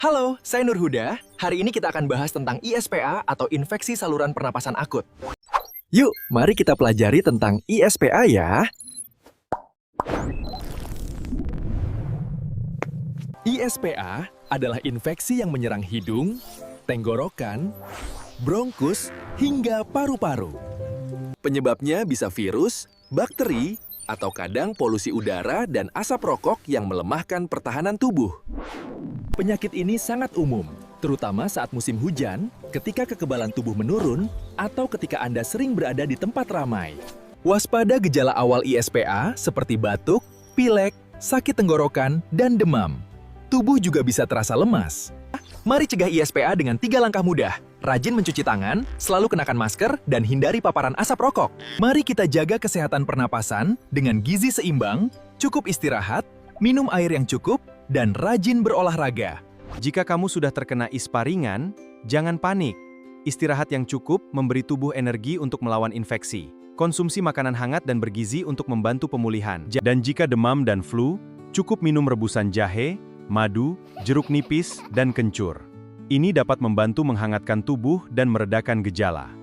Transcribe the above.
Halo, saya Nur Huda. Hari ini kita akan bahas tentang ISPA atau infeksi saluran pernapasan akut. Yuk, mari kita pelajari tentang ISPA ya. ISPA adalah infeksi yang menyerang hidung, tenggorokan, bronkus, hingga paru-paru. Penyebabnya bisa virus, bakteri, atau kadang polusi udara dan asap rokok yang melemahkan pertahanan tubuh. Penyakit ini sangat umum, terutama saat musim hujan, ketika kekebalan tubuh menurun, atau ketika Anda sering berada di tempat ramai. Waspada gejala awal ISPA seperti batuk, pilek, sakit tenggorokan, dan demam. Tubuh juga bisa terasa lemas. Mari cegah ISPA dengan 3 langkah mudah. Rajin mencuci tangan, selalu kenakan masker, dan hindari paparan asap rokok. Mari kita jaga kesehatan pernapasan dengan gizi seimbang, cukup istirahat, minum air yang cukup, dan rajin berolahraga. Jika kamu sudah terkena ISPA ringan, jangan panik. Istirahat yang cukup memberi tubuh energi untuk melawan infeksi. Konsumsi makanan hangat dan bergizi untuk membantu pemulihan. Dan jika demam dan flu, cukup minum rebusan jahe, madu, jeruk nipis, dan kencur. Ini dapat membantu menghangatkan tubuh dan meredakan gejala.